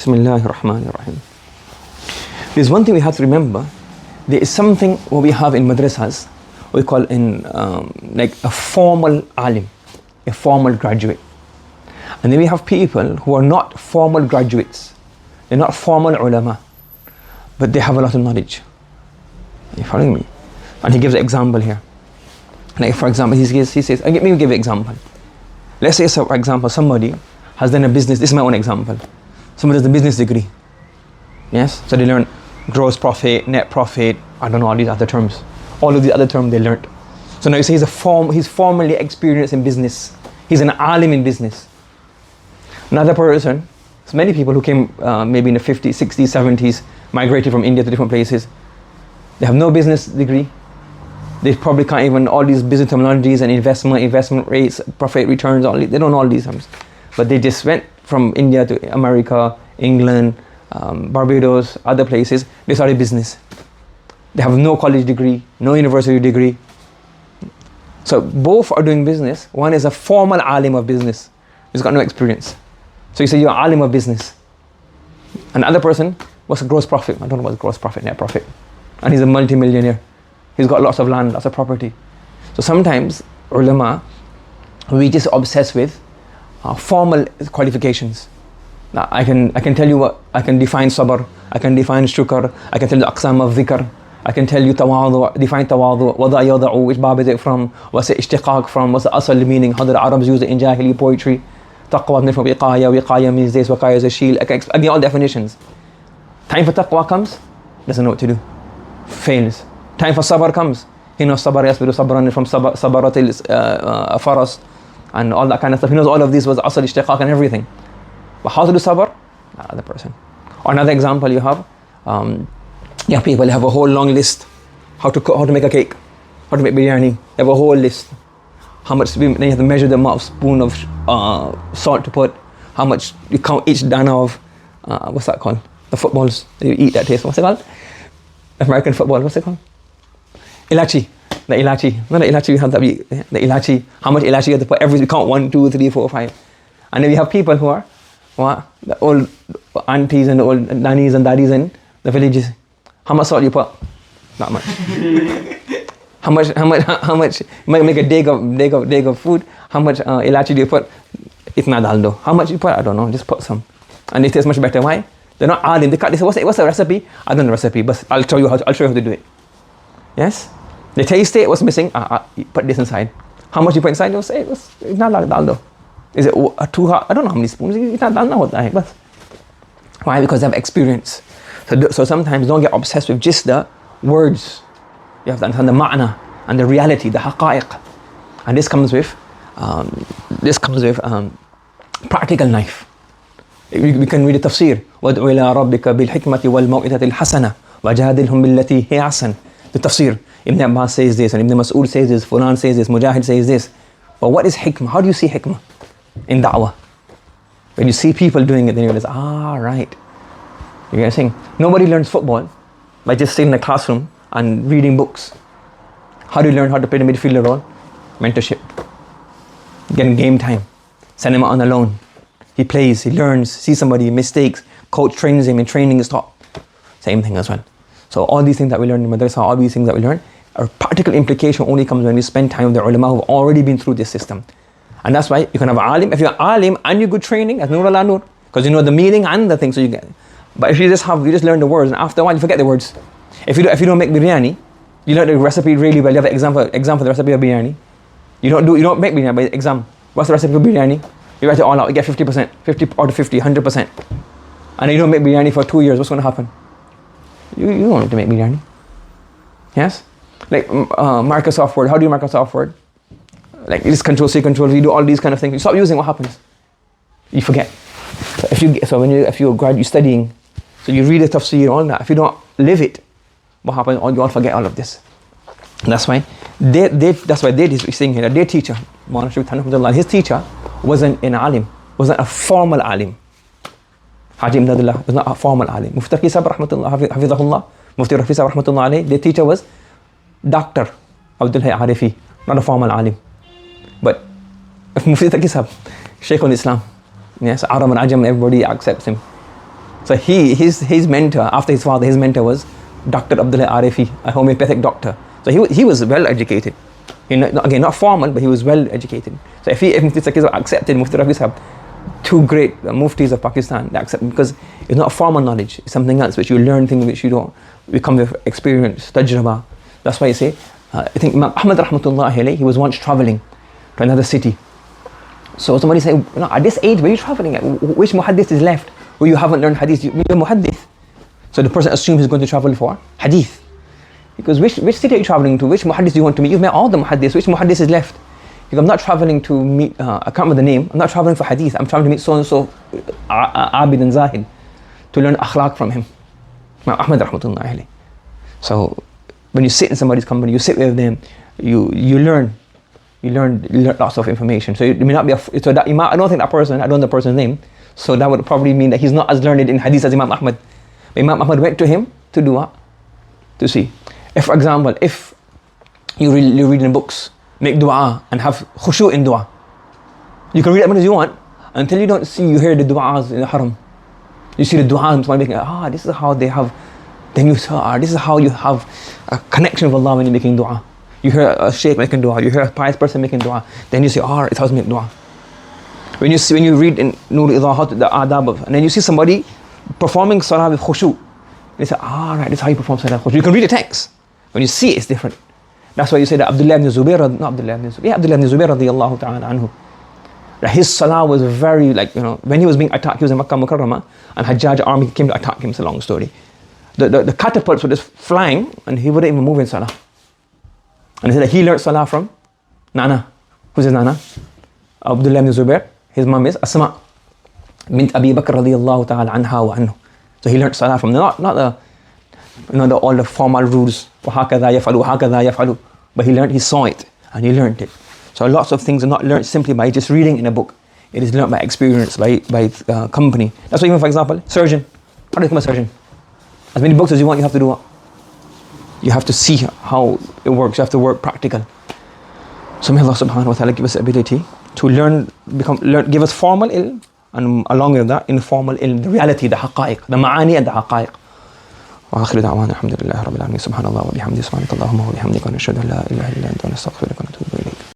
Bismillahir Rahmanir Rahim. There's one thing we have to remember. There is something what we have in madrasas, we call in like a formal alim, a formal graduate. And then we have people who are not formal graduates. They're not formal ulama, but they have a lot of knowledge. Are you following me? And he gives an example here. Like for example, he says, let me give an example. Let's say, so for example, somebody has done a business. This is my own example. Somebody has a business degree. Yes? So they learn gross profit, net profit, I don't know all these other terms. All of the other terms they learned. So now you say he's formally experienced in business. He's an alim in business. Another person, so many people who came maybe in the 50s, 60s, 70s, migrated from India to different places. They have no business degree. They probably can't even all these business terminologies and investment rates, profit returns, they don't know all these terms. But they just went from India to America, England, Barbados, other places. They started business. They have no college degree, no university degree. So both are doing business. One is a formal alim of business. He's got no experience. So you say you're an alim of business. Another person, what's a gross profit? I don't know what's gross profit, net profit. And he's a multi-millionaire. He's got lots of land, lots of property. So sometimes, ulama, we just obsess with formal qualifications. Now, I can tell you what, I can define sabr, I can define shukr, I can tell you aqsam of dhikr, I can tell you tawadu, define tawadu, wada yada'u, which bab is it from, what's the ishtiqaq from, what's the asal meaning, how the Arabs use it in Jahili poetry. Taqwa from wiqaya means this, waqaya is a shield. Again, all definitions. Time for taqwa comes, doesn't know what to do, fails. Time for sabr comes, he knows sabr yasbiru sabran from sabaratil faras and all that kind of stuff. He knows all of this was asal ishtiqaq and everything. But how to do sabr? Another person. Or another example you have people have a whole long list. How to make a cake, how to make biryani. They have a whole list. How much, then you have to measure the amount of spoon of salt to put, how much you count each dana of, what's that called? The footballs, you eat that taste. What's it called? American football, what's it called? Ilachi. The ilachi. Not the ilachi, we have that, the ilachi. How much ilachi you have to put you count 1, 2, 3, 4, 5. And then we have people who are, the old aunties and the old nannies and daddies in the villages. How much salt you put? Not much. How much, you might make a dig of food. How much ilachi do you put? Itna dal do. How much you put? I don't know, just put some. And it tastes much better. Why? They're not alim. They say, what's the recipe? I don't know the recipe, but I'll show you how to do it. Yes? They taste it, what's missing? Put this inside. How much you put inside? They'll say, it's not like dal do. Is it too hot? I don't know how many spoons. It's not dal do. What the heck? Why? Because they have experience. So sometimes don't get obsessed with just the words. You have to understand the ma'na and the reality, the haqa'iq. And this comes with practical life. We can read the tafsir. وَادْعُ إِلَىٰ رَبِّكَ بِالْحِكْمَةِ وَالْمَوْئِذَةِ الْحَسَنَةِ وَجَادِلْهُمْ بِالَّتِي هِيَ أَحْسَنُ. The tafsir. Ibn Abbas says this, and Ibn Mas'ud says this, Fulan says this, Mujahid says this. But what is hikmah? How do you see hikmah in da'wah? When you see people doing it, then you realize, right. You get what I'm saying? Nobody learns football by just sitting in a classroom and reading books. How do you learn how to play the midfielder role? Mentorship. Getting game time. Send him out on a loan. He plays, he learns, sees somebody, mistakes. Coach trains him, and training is taught. Same thing as well. So all these things that we learn in madrasa, all these things that we learn, our practical implication only comes when we spend time with the ulama who have already been through this system. And that's why you can have an alim. If you're an alim and you're good training, that's nur ala nur. Because you know the meaning and the thing, so you get it. But if you just learn the words, and after a while you forget the words. If you don't make biryani, you learn the recipe really well. You have an exam for the recipe of biryani. You don't make biryani, but exam. What's the recipe of biryani? You write it all out. You get 50%, 50 out of 50, 100%. And then you don't make biryani for 2 years. What's going to happen? You don't need to make biryani. Yes? Like Microsoft Word. How do you Microsoft Word? Like you just control C, control V, do all these kind of things. You stop using, what happens? You forget. So if you're studying, so you read the tafsir, all that. If you don't live it, what happens? You all forget all of this. And that's why they saying here that their teacher, his teacher wasn't an alim, wasn't a formal alim. Haji Imdadullah was not a formal alim. Mufti Kisab rahmatullah, hafidhahullah, Mufti Rafisa rahmatullah alayh, their teacher was Dr. Abdullah Arifi, not a formal alim. But Mufti Kisab, Shaykh al-Islam, yes, Arab and Ajam, everybody accepts him. So his mentor, after his father, his mentor was Dr. Abdullah Arifi, a homeopathic doctor. So he was well educated. Again, not formal, but he was well educated. So if Mufti Saqi accepted Mufti Rafi Sahab, two great muftis of Pakistan, they accept because it's not formal knowledge, it's something else which you learn, things which you don't become with experience, tajraba. That's why you say, I think Imam Ahmad rahmatullahi alayhi, he was once traveling to another city. So somebody said, at this age, where are you traveling at? Which muhaddith is left where you haven't learned hadith? You're muhaddith. So the person assumes he's going to travel for hadith. Because which city are you traveling to? Which muhaddith do you want to meet? You've met all the muhaddiths. Which muhaddith is left? Because I'm not traveling to meet, I can't remember the name. I'm not traveling for hadith. I'm traveling to meet so-and-so Abid and Zahid to learn akhlaq from him. Ahmad rahmatullahi alayhi. So when you sit in somebody's company, you sit with them, you learn lots of information. So it may not be I don't think that person, I don't know the person's name, so that would probably mean that he's not as learned in hadith as Imam Ahmad. But Imam Ahmad went to him to do what? To see. If, for example, if you're reading books, make dua and have khushu in dua. You can read as much as you want until you hear the du'as in the haram. You see the du'as making, this is how they have, then you say, this is how you have a connection with Allah when you're making dua. You hear a shaykh making dua, you hear a pious person making dua, then you say, it's how to make dua. When you read in Nur Idahat, the adab, and then you see somebody performing salah with khushu, you say, right, this is how you perform salah with khushu. You can read the text. When you see it, it's different. That's why you say that Abdullah ibn Zubayr radiyallahu ta'ala anhu, that his salah was very, when he was being attacked, he was in Makkah Mukarramah, and Hajjaj army came to attack him. It's a long story. The catapults were just flying, and he wouldn't even move in salah. And he said that he learned salah from Nana. Who's his Nana? Abdullah ibn Zubayr. His mom is Asma bint Abi Bakr radiyallahu ta'ala anha wa anhu. So he learned salah from not all the formal rules, وَهَكَذَا يَفْعَلُ وَهَكَذَا يَفْعَلُ, but he saw it, and he learned it. So lots of things are not learned simply by just reading in a book. It is learned by experience, by company. That's why even, for example, surgeon. How do you become a surgeon? As many books as you want, you have to do what? You have to see how it works. You have to work practical. So may Allah subhanahu wa ta'ala give us the ability to give us formal ilm, and along with that, informal ilm, the reality, the haqa'iq, the ma'ani and the haqa'iq. وآخر دعوانا الحمد لله رب العالمين سبحان الله وبحمده سبحانك اللهم وبحمدك ونشهد أن لا إله إلا أنت ونستغفرك ونتوب إليك.